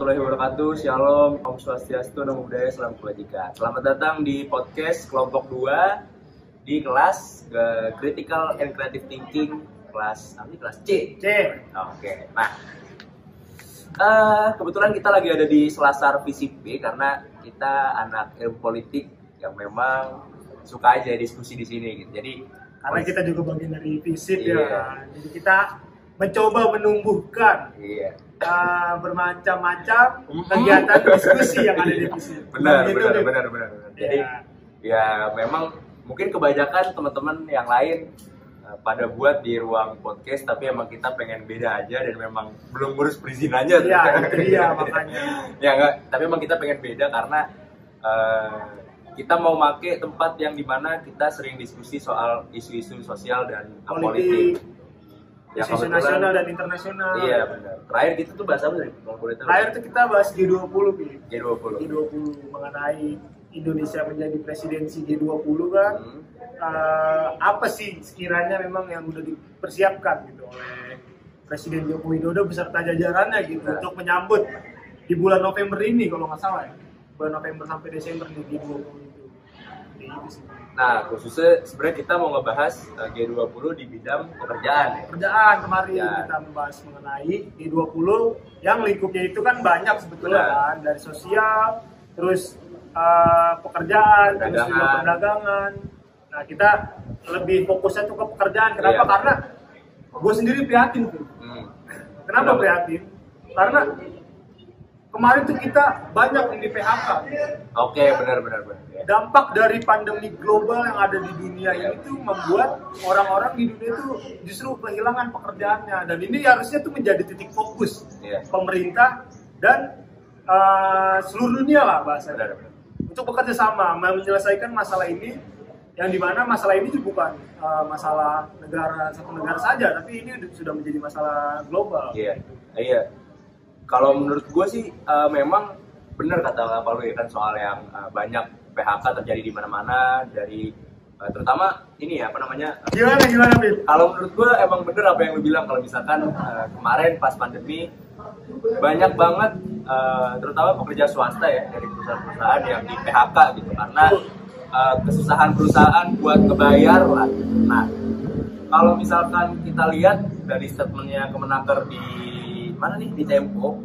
warahmatullahi wabarakatuh. Shalom, Om Swastiastu, Namo Buddhaya, Salam Kebajikan. Selamat datang di podcast kelompok 2 di kelas Critical and Creative Thinking kelas C. Oke. Nah, kebetulan kita lagi ada di Selasar Visip B karena kita anak ilmu politik yang memang suka aja diskusi di sini gitu. Jadi karena kita juga bagian dari Visip iya. ya. Jadi kita mencoba menumbuhkan bermacam-macam kegiatan diskusi yang ada di Visip. Benar. Ya. Jadi ya memang mungkin kebanyakan teman-teman yang lain pada buat di ruang podcast, tapi emang kita pengen beda aja dan memang belum ngurus perizinannya. Iya, itu dia makanya. Ya enggak, tapi emang kita pengen beda karena kita mau make tempat yang dimana kita sering diskusi soal isu-isu sosial dan politik. Ya, isu nasional dan internasional. Iya benar. Terakhir kita tuh bahas apa sih? Terakhir tuh kita bahas G20, G20 mengenai Indonesia menjadi presidensi G20 kan. Apa sih sekiranya memang yang udah dipersiapkan gitu oleh Presiden Joko Widodo beserta jajarannya gitu untuk menyambut di bulan November ini kalau nggak salah ya. Bulan November sampai Desember di G20 itu. Nah, khususnya sebenarnya kita mau ngebahas G20 di bidang pekerjaan. Pekerjaan kemarin Ya. kita membahas mengenai G20 yang lingkupnya itu kan banyak sebetulnya kan, dari sosial, terus pekerjaan, terus juga perdagangan. Nah, kita lebih fokusnya tuh ke pekerjaan. Kenapa? Iya. Karena gue sendiri prihatin tuh. Kenapa prihatin? Karena kemarin tuh kita banyak yang di PHK. Oke, benar. Dampak dari pandemi global yang ada di dunia ini tuh membuat orang-orang di dunia itu justru kehilangan pekerjaannya, dan ini harusnya tuh menjadi titik fokus pemerintah dan seluruh dunia lah bahasanya untuk bekerja sama menyelesaikan masalah ini, yang dimana masalah ini tuh bukan masalah satu negara saja, tapi ini sudah menjadi masalah global. Iya. Kalau menurut gue sih memang benar kata Pak Lu ya kan, soal yang banyak PHK terjadi di mana-mana, dari terutama ini ya apa namanya? Gimana Bib? Kalau menurut gue emang bener apa yang lu bilang, kalau misalkan kemarin pas pandemi banyak banget terutama pekerja swasta ya dari perusahaan-perusahaan yang di PHK gitu karena kesusahan perusahaan buat kebayar lah. Nah, kalau misalkan kita lihat dari statementnya Kemenaker di mana nih, di Tempo,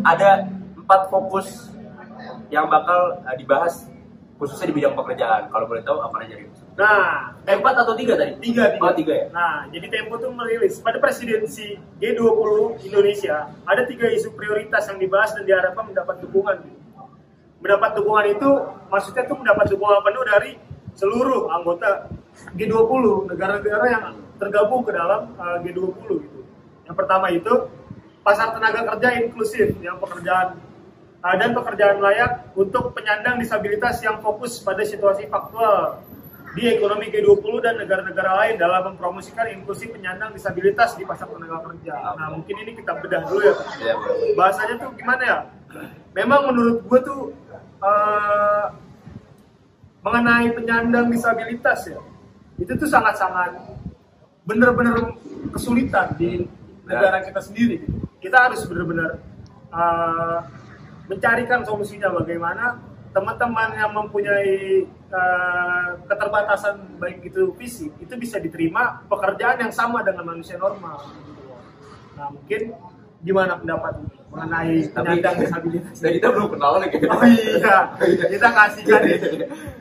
ada 4 fokus yang bakal dibahas khususnya di bidang pekerjaan. Kalau boleh tahu apa aja itu? Nah, 4 atau 3 tadi? 3. Oh, 3 ya? Nah, jadi Tempo tuh merilis pada presidensi G20 Indonesia ada 3 isu prioritas yang dibahas dan diharapkan mendapat dukungan. Mendapat dukungan itu maksudnya tuh mendapat dukungan penuh dari seluruh anggota G20, negara-negara yang tergabung ke dalam G20 gitu. Yang pertama itu pasar tenaga kerja inklusif, yang pekerjaan dan pekerjaan layak untuk penyandang disabilitas yang fokus pada situasi faktual di ekonomi G20 dan negara-negara lain dalam mempromosikan inklusi penyandang disabilitas di pasar tenaga kerja. Nah, mungkin ini kita bedah dulu ya. Bahasanya tuh gimana ya? Memang menurut gue tuh mengenai penyandang disabilitas ya, itu tuh sangat-sangat bener-bener kesulitan di negara kita sendiri. Kita harus bener-bener mencarikan solusinya bagaimana teman-teman yang mempunyai keterbatasan baik itu fisik itu bisa diterima pekerjaan yang sama dengan manusia normal. Nah, mungkin gimana pendapat mengenai penyandang disabilitas? Dan kita belum kenalan nih. Oh iya, kita kasihkan nih.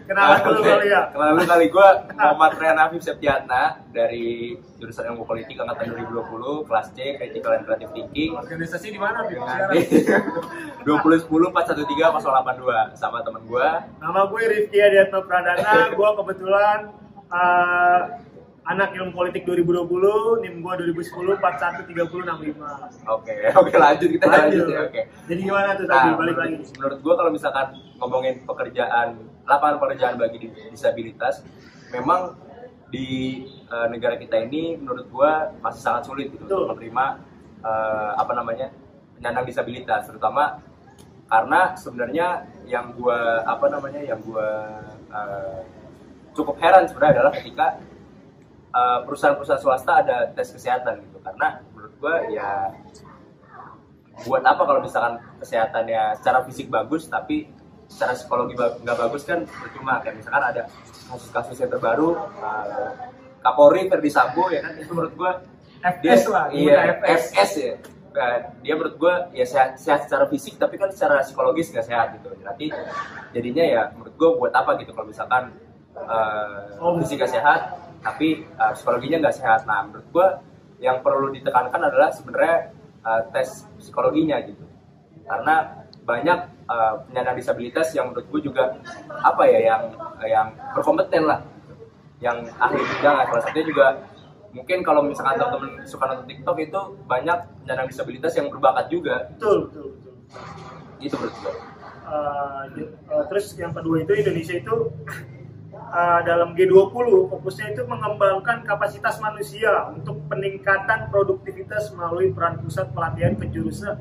Kenalan dulu kali ya. Kenalan dulu kali, gue Muhammad Rian Afif Septiatna dari jurusan Ilmu Politik angkatan 2020 kelas C Critical and Creative Thinking. Organisasi di mana Bib? 2010-413-082 sama temen gue. Nama gue Rifki Adiatma Pradana. Gue kebetulan anak ilmu politik 2020, NIM gue 2010 413065. Oke, lanjut kita lanjut ya. Oke. Jadi gimana tuh tadi, balik lagi? Menurut gue kalau misalkan ngomongin lapangan pekerjaan bagi disabilitas, memang di negara kita ini menurut gue masih sangat sulit gitu untuk menerima penyandang disabilitas, terutama karena sebenarnya yang gue cukup heran sebenarnya adalah ketika perusahaan-perusahaan swasta ada tes kesehatan gitu, karena menurut gue ya buat apa kalau misalkan kesehatannya secara fisik bagus tapi secara psikologi nggak bagus kan percuma. Kayak misalkan ada kasus-kasus yang terbaru Kapolri Verdi Sambo ya kan, itu menurut gue FS lah, iya FS ya. Dia menurut gue ya sehat secara fisik tapi kan secara psikologis nggak sehat gitu. Nanti jadinya ya menurut gue buat apa gitu kalau misalkan fisiknya sehat tapi psikologinya nggak sehat. Nah menurut gue yang perlu ditekankan adalah sebenarnya tes psikologinya gitu, karena banyak penyandang disabilitas yang menurut gue juga apa ya yang berkompeten lah, yang ahli bidang. Salah satunya juga mungkin kalau misalkan teman-teman suka nonton TikTok itu banyak penyandang disabilitas yang berbakat juga. Betul. Itu menurut gue. Terus yang kedua itu Indonesia itu dalam G20 fokusnya itu mengembangkan kapasitas manusia untuk peningkatan produktivitas melalui peran pusat pelatihan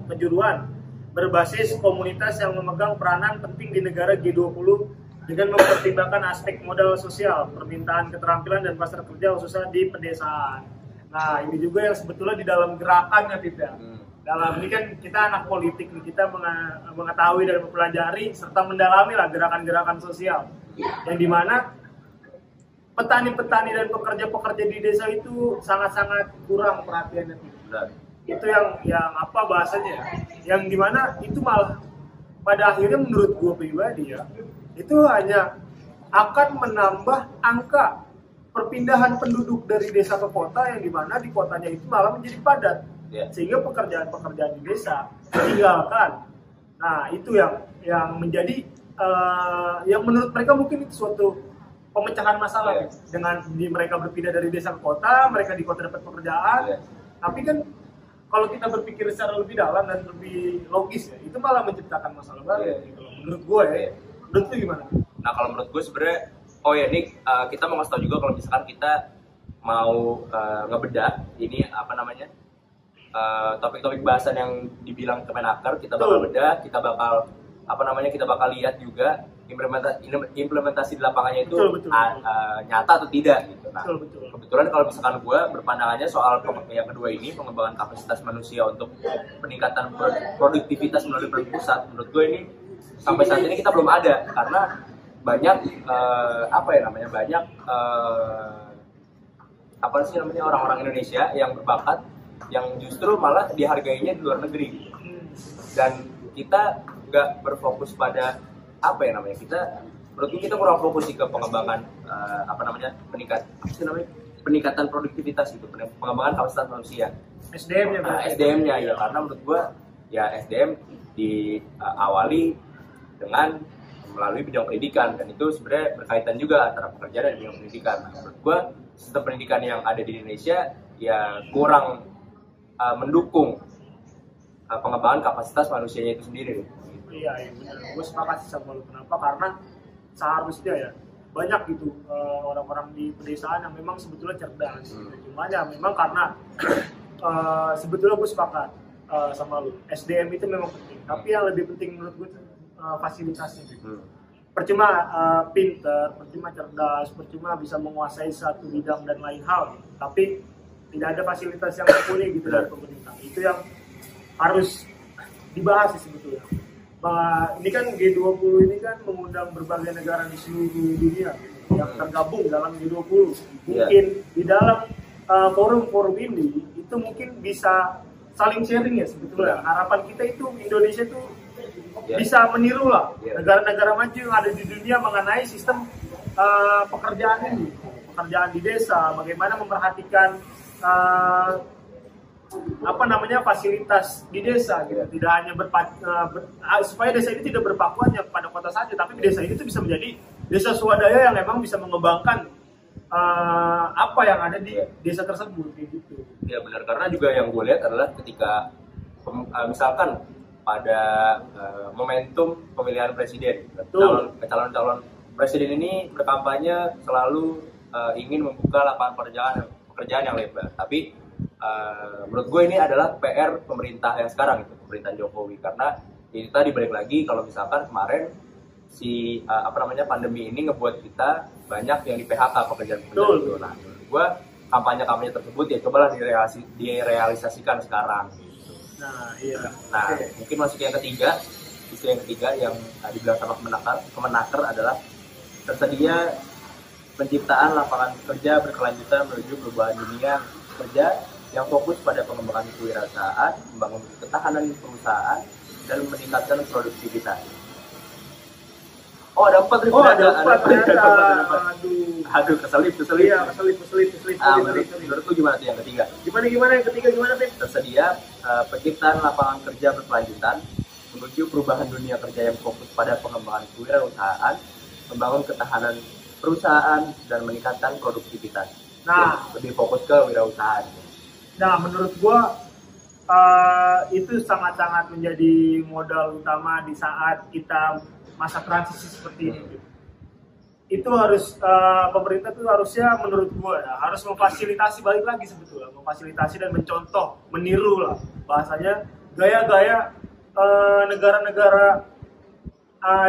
kejuruan berbasis komunitas yang memegang peranan penting di negara G20 dengan mempertimbangkan aspek modal sosial, permintaan keterampilan dan pasar kerja khususnya di pedesaan. Nah ini juga yang sebetulnya di dalam gerakannya tidak. Dalam ini kan kita anak politik, kita mengetahui dan mempelajari serta mendalami lah gerakan-gerakan sosial yang dimana petani-petani dan pekerja-pekerja di desa itu sangat-sangat kurang perhatiannya. Itu yang apa bahasanya? Yang dimana itu malah pada akhirnya menurut gue pribadi ya, itu hanya akan menambah angka perpindahan penduduk dari desa ke kota, yang dimana di kotanya itu malah menjadi padat, sehingga pekerjaan-pekerjaan di desa ditinggalkan. Nah itu yang menjadi yang menurut mereka mungkin itu suatu pemecahan masalah dengan mereka berpindah dari desa ke kota, mereka di kota dapat pekerjaan, tapi kan kalau kita berpikir secara lebih dalam dan lebih logis ya, itu malah menciptakan masalah baru. Gitu. Menurut gue ya, menurut lu gimana? Nah kalau menurut gue sebenarnya, ini kita mau ngasih tau juga kalau misalkan kita mau ngebedah ini apa namanya topik-topik bahasan yang dibilang Kemenaker, kita bakal bedah, kita bakal lihat juga implementasi di lapangannya itu nyata atau tidak gitu. Nah, kebetulan kalau misalkan gue berpandangannya soal yang kedua ini, pengembangan kapasitas manusia untuk peningkatan produktivitas melalui peran pusat, menurut gue ini sampai saat ini kita belum ada, karena banyak orang-orang Indonesia yang berbakat yang justru malah dihargainya di luar negeri, dan kita nggak berfokus pada menurut kita kurang fokus ke pengembangan peningkatan produktivitas gitu, pengembangan kapasitas manusia, SDM-nya ya, karena menurut gua ya SDM diawali dengan melalui bidang pendidikan, dan itu sebenarnya berkaitan juga antara pekerjaan dan bidang pendidikan. Nah, menurut gua sistem pendidikan yang ada di Indonesia ya kurang mendukung pengembangan kapasitas manusianya itu sendiri. Iya benar, gue sepakat sih sama lu. Kenapa? Karena seharusnya ya banyak gitu orang-orang di pedesaan yang memang sebetulnya cerdas. Cuma ya memang karena sebetulnya gue sepakat sama lu, SDM itu memang penting. Tapi yang lebih penting menurut gue fasilitasnya gitu. Percuma pinter, percuma cerdas, percuma bisa menguasai satu bidang dan lain hal, tapi tidak ada fasilitas yang mumpuni gitu dari pemerintah. Itu yang harus dibahas sih sebetulnya. Ini kan G20 ini kan mengundang berbagai negara di seluruh dunia gitu, yang tergabung dalam G20. Mungkin di dalam forum-forum ini itu mungkin bisa saling sharing ya sebetulnya. Harapan kita itu Indonesia itu bisa meniru lah negara-negara maju yang ada di dunia mengenai sistem pekerjaan ini, pekerjaan di desa, bagaimana memperhatikan fasilitas di desa gitu. Tidak hanya supaya desa ini tidak berpaku hanya pada kota saja, tapi desa ini tuh bisa menjadi desa swadaya yang memang bisa mengembangkan apa yang ada di desa tersebut gitu. Ya benar, karena juga yang gue lihat adalah ketika misalkan pada momentum pemilihan presiden, calon-calon presiden ini berkampanye selalu ingin membuka lapangan pekerjaan yang lebar, tapi menurut gue ini adalah PR pemerintah yang sekarang itu, pemerintahan Jokowi, karena itu tadi balik lagi kalau misalkan kemarin pandemi ini ngebuat kita banyak yang di PHK pekerjaan-pekerjaan itu. Nah, menurut gue kampanye tersebut ya cobalah direalisasikan sekarang. Nah, iya. Nah, Oke. mungkin masuk yang ketiga, isu yang ketiga yang dibilang sama Kemenaker adalah tersedia penciptaan lapangan kerja berkelanjutan menuju perubahan dunia kerja yang fokus pada pengembangan kewirausahaan, membangun ketahanan perusahaan, dan meningkatkan produktivitas. Oh, ada 4 nih. Oh, ada empat ternyata. Ada empat. Aduh. Keselip. Iya, keselip. Menurutku gimana tuh yang ketiga? Gimana yang ketiga gimana, Pip? Tersedia penciptaan lapangan kerja berkelanjutan menuju perubahan dunia kerja yang fokus pada pengembangan kewirausahaan, membangun ketahanan perusahaan, dan meningkatkan produktivitas. Nah, lebih fokus ke wirausahaan. Nah, menurut gua itu sangat-sangat menjadi modal utama di saat kita masa transisi seperti ini. Itu harus pemerintah tuh harusnya menurut gua ya, harus memfasilitasi, balik lagi sebetulnya memfasilitasi dan mencontoh, meniru lah bahasanya gaya-gaya negara-negara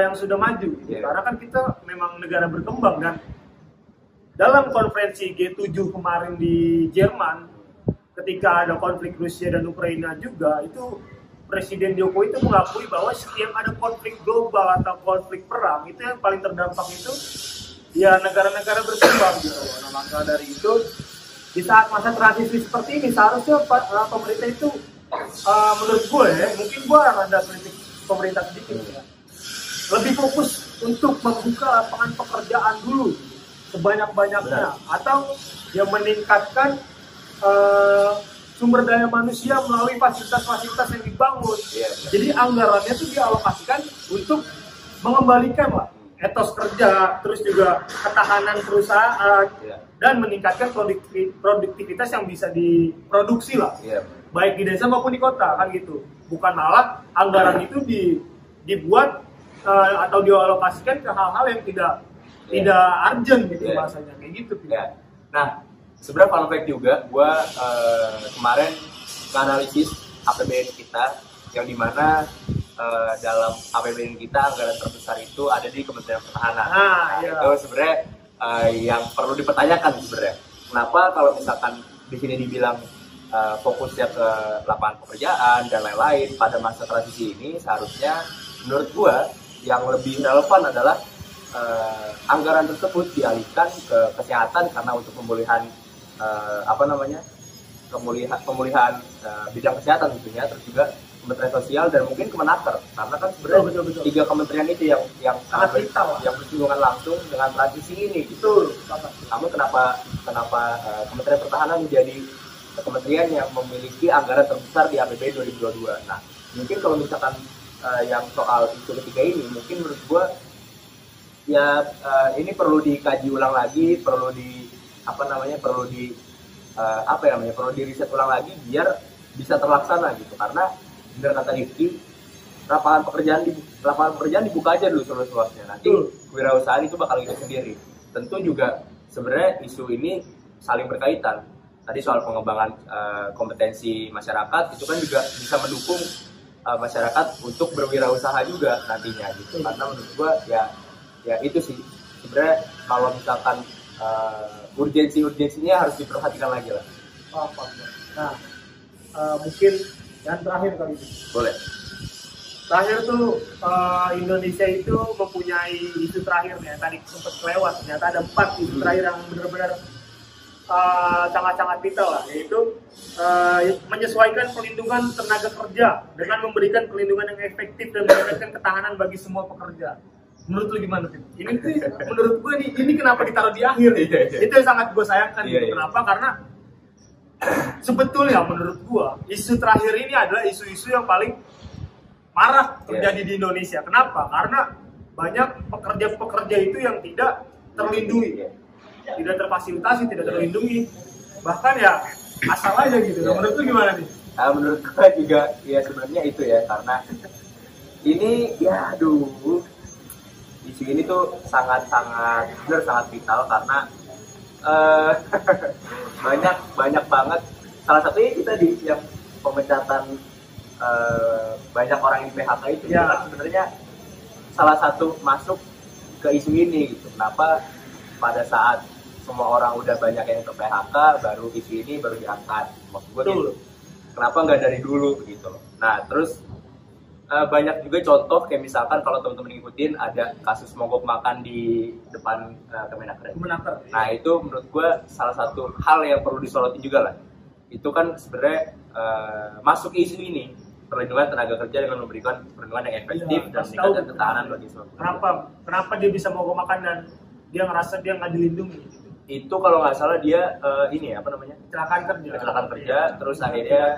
yang sudah maju. Karena kan kita memang negara berkembang, dan dalam konferensi G7 kemarin di Jerman, ketika ada konflik Rusia dan Ukraina juga, itu Presiden Jokowi itu mengakui bahwa setiap ada konflik global atau konflik perang, itu yang paling terdampak itu ya negara-negara berkembang gitu. Nah, maka dari itu di saat masa transisi seperti ini seharusnya pemerintah itu menurut gue ya, mungkin gue rada kritik pemerintah sedikit ya, lebih fokus untuk membuka lapangan pekerjaan dulu sebanyak-banyaknya, atau yang meningkatkan sumber daya manusia melalui fasilitas-fasilitas yang dibangun. Jadi anggarannya itu dialokasikan untuk mengembalikan lah etos kerja, terus juga ketahanan perusahaan, dan meningkatkan produktivitas yang bisa diproduksi lah, baik di desa maupun di kota, kan gitu. Bukan malah anggaran itu dibuat atau dialokasikan ke hal-hal yang tidak urgent gitu bahasanya, kayak gitu. Nah, sebenarnya fun fact juga, gue kemarin menganalisis APBN kita, yang dimana dalam APBN kita anggaran terbesar itu ada di Kementerian Pertahanan. Itu sebenarnya yang perlu dipertanyakan sebenarnya. Kenapa kalau misalkan di sini dibilang fokusnya ke lapangan pekerjaan dan lain-lain, pada masa transisi ini seharusnya menurut gue yang lebih relevan adalah anggaran tersebut dialihkan ke kesehatan, karena untuk pemulihan pemulihan bidang kesehatan tentunya, terus juga Kementerian Sosial dan mungkin Kemenaker, karena kan sebenarnya tiga kementerian itu yang sangat vital, yang bersinggungan langsung dengan transisi ini. Namun kenapa Kementerian Pertahanan menjadi kementerian yang memiliki anggaran terbesar di APBN 2022? Nah, mungkin kalau misalkan yang soal isu ketiga ini, mungkin menurut gua ya ini perlu dikaji ulang lagi, perlu di riset ulang lagi biar bisa terlaksana gitu. Karena benar kata Rifki, lapangan pekerjaan dibuka aja dulu seluas-luasnya, nanti kewirausahaan itu bakal hidup sendiri. Tentu juga sebenarnya isu ini saling berkaitan. Tadi soal pengembangan kompetensi masyarakat itu kan juga bisa mendukung masyarakat untuk berwirausaha juga nantinya gitu. Karena menurut gua ya itu sih sebenarnya, kalau misalkan urgensinya harus diperhatikan lagi lah. Nah, mungkin yang terakhir kali ini. Boleh. Terakhir tuh Indonesia itu mempunyai isu terakhirnya. Tadi sempat kelewat, ternyata ada 4 isu terakhir yang benar-benar sangat-sangat vital lah, yaitu menyesuaikan pelindungan tenaga kerja dengan memberikan perlindungan yang efektif dan meningkatkan ketahanan bagi semua pekerja. Menurut lu gimana, Tim? Ini menurut gue ini kenapa ditaruh di akhir? Itu yang sangat gue sayangkan. Kenapa? Karena sebetulnya menurut gue isu terakhir ini adalah isu-isu yang paling marak terjadi di Indonesia. Kenapa? Karena banyak pekerja-pekerja itu yang tidak terlindungi, tidak terfasilitasi, tidak terlindungi, bahkan ya asal aja gitu. Menurut lu gimana nih? Menurut gue juga ya sebenarnya itu ya, karena ini isu ini tuh sangat vital, karena banyak banget. Salah satunya kita di yang pemecatan banyak orang yang PHK itu kan sebenarnya salah satu masuk ke isu ini gitu. Kenapa pada saat semua orang udah banyak yang ke PHK, baru isu ini baru diangkat? Maksud gue gitu. kenapa nggak dari dulu gitu loh. Nah terus banyak juga contoh kayak misalkan kalau teman-teman ngikutin ada kasus mogok makan di depan Kemenaker. Nah itu menurut gue salah satu hal yang perlu disorotin juga lah. Itu kan sebenarnya masuk isu ini perlindungan tenaga kerja dengan memberikan perlindungan yang efektif dan meningkatkan ketahanan bagi semua. Kenapa dia bisa mogok makan dan dia ngerasa dia nggak dilindungi? Itu kalau nggak salah dia ini apa namanya kecelakaan kerja terus akhirnya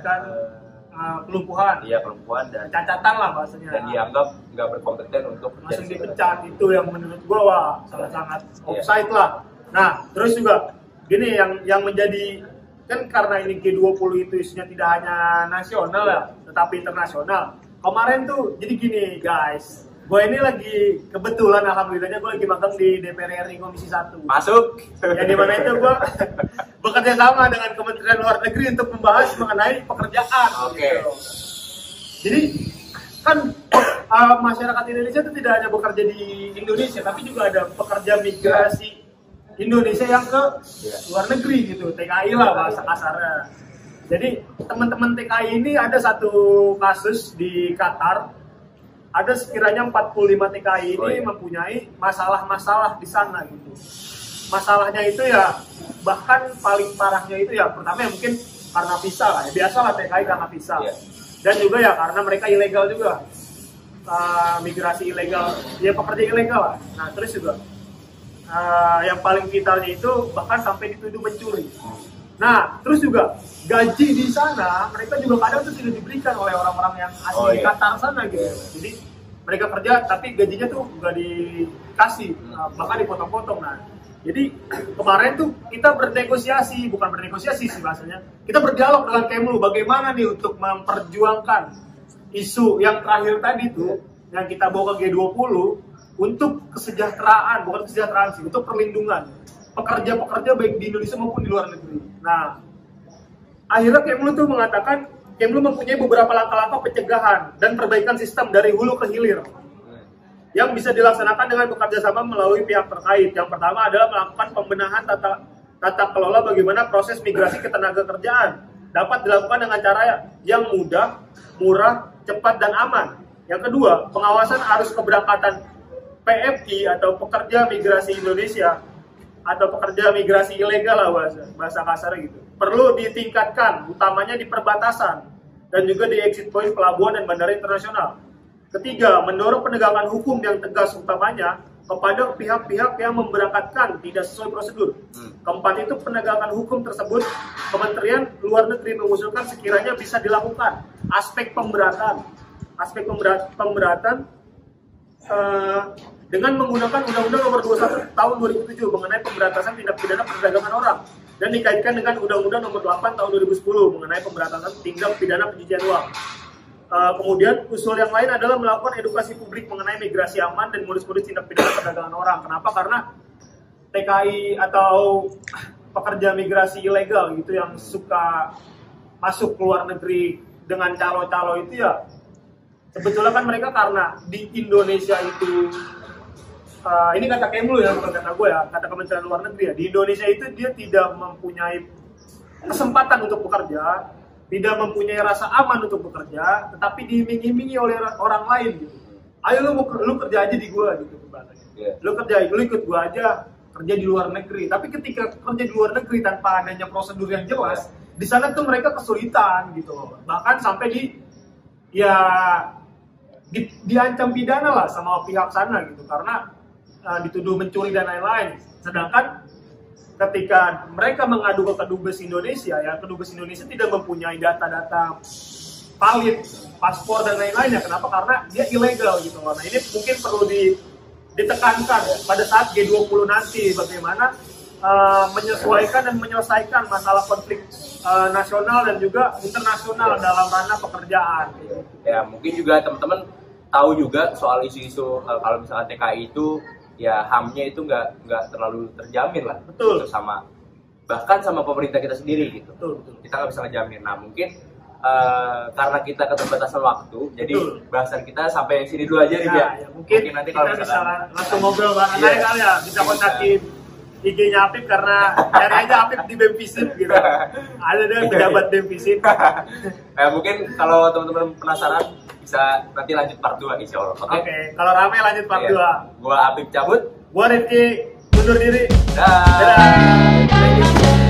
kelumpuhan. Iya kelumpuhan dan cacatan lah bahasanya. Dan dianggap nggak berkompeten untuk langsung dipecat. Itu yang menurut gua sangat offside lah. Nah terus juga gini yang menjadi kan karena ini G20 itu isinya tidak hanya nasional ya, tetapi internasional. Kemarin tuh jadi gini guys, gue ini lagi kebetulan alhamdulillahnya gue lagi magang di DPR RI Komisi 1. Masuk. Ya di mana itu gue bekerja sama dengan Kementerian Luar Negeri untuk membahas mengenai pekerjaan. Gitu. Jadi kan masyarakat Indonesia itu tidak hanya bekerja di Indonesia, tapi juga ada pekerja migrasi Indonesia yang ke luar negeri gitu, TKI lah bahasa kasarnya. Jadi teman-teman TKI ini ada satu kasus di Qatar, ada sekiranya 45 TKI ini mempunyai masalah-masalah di sana gitu. Masalahnya itu ya bahkan paling parahnya itu ya pertama ya mungkin karena visa lah, ya biasalah TKI karena visa. Dan juga ya karena mereka ilegal juga, migrasi ilegal, ya pekerja ilegal lah. Nah terus juga yang paling vitalnya itu bahkan sampai dituduh mencuri. Nah, terus juga gaji di sana mereka juga kadang tuh tidak diberikan oleh orang-orang yang asli Qatar sana gitu. Jadi mereka kerja tapi gajinya tuh nggak dikasih, bahkan dipotong-potong. Nah, jadi kemarin tuh kita bukan bernegosiasi sih bahasanya. Kita berdialog dengan Kemlu bagaimana nih untuk memperjuangkan isu yang terakhir tadi tuh yang kita bawa ke G20 untuk kesejahteraan, bukan kesejahteraan sih, untuk perlindungan pekerja-pekerja baik di Indonesia maupun di luar negeri. Nah, akhirnya Kemlu tuh mengatakan Kemlu mempunyai beberapa langkah-langkah pencegahan dan perbaikan sistem dari hulu ke hilir yang bisa dilaksanakan dengan bekerja sama melalui pihak terkait. Yang pertama adalah melakukan pembenahan tata kelola bagaimana proses migrasi ketenaga kerjaan dapat dilakukan dengan cara yang mudah, murah, cepat, dan aman. Yang kedua, pengawasan arus keberangkatan PMI atau pekerja migrasi Indonesia atau pekerja migrasi ilegal lah bahasa kasar gitu. Perlu ditingkatkan, utamanya di perbatasan dan juga di exit point pelabuhan dan bandara internasional. Ketiga, mendorong penegakan hukum yang tegas utamanya kepada pihak-pihak yang memberangkatkan tidak sesuai prosedur. Keempat itu penegakan hukum tersebut Kementerian Luar Negeri mengusulkan sekiranya bisa dilakukan aspek pemberatan dengan menggunakan Undang-Undang Nomor 21 Tahun 2007 mengenai pemberantasan tindak pidana perdagangan orang dan dikaitkan dengan Undang-Undang Nomor 8 Tahun 2010 mengenai pemberantasan tindak pidana pencucian uang. Kemudian usul yang lain adalah melakukan edukasi publik mengenai migrasi aman dan modus-modus tindak pidana perdagangan orang. Kenapa? Karena TKI atau pekerja migrasi ilegal gitu yang suka masuk ke luar negeri dengan calo-calo itu ya sebetulnya kan mereka karena di Indonesia itu ini kata Kemlu ya, bukan kata gue ya, kata Kementerian Luar Negeri ya. Di Indonesia itu dia tidak mempunyai kesempatan untuk bekerja, tidak mempunyai rasa aman untuk bekerja, tetapi diiming-imingi oleh orang lain gitu. Ayo lu kerja aja di gue gitu bahasanya. Lu ikut gue aja kerja di luar negeri. Tapi ketika kerja di luar negeri tanpa adanya prosedur yang jelas, di sana tuh mereka kesulitan gitu loh. Bahkan sampai diancam pidana lah sama pihak sana gitu karena dituduh mencuri dan lain-lain. Sedangkan ketika mereka mengadu ke Kedubes Indonesia, ya Kedubes Indonesia tidak mempunyai data-data valid, paspor dan lain-lainnya. Kenapa? Karena dia ilegal gitu. Nah ini mungkin perlu ditekankan ya, pada saat G20 nanti bagaimana menyesuaikan dan menyelesaikan masalah konflik nasional dan juga internasional dalam ranah pekerjaan. Ya mungkin juga teman-teman tahu juga soal isu-isu kalau misalkan TKI itu ya HAM-nya itu nggak terlalu terjamin lah. Betul. Gitu, bahkan sama pemerintah kita sendiri gitu. Betul. Kita nggak bisa ngejamin. Nah mungkin karena kita keterbatasan waktu, jadi bahasan kita sampai sini dulu aja nih ya. Mungkin nanti kalau bisa langsung ngobrol bareng aja kali ya, bisa kontakin IG-nya Apip karena cari aja Apip di Bemvisip gitu. Ada deh pejabat Bemvisip. Nah, mungkin kalau teman-teman penasaran bisa nanti lanjut part 2 insya Allah. Oke, kalau rame lanjut part 2. Gua Apip cabut. Gua Rifki undur diri. Dah. Dadah.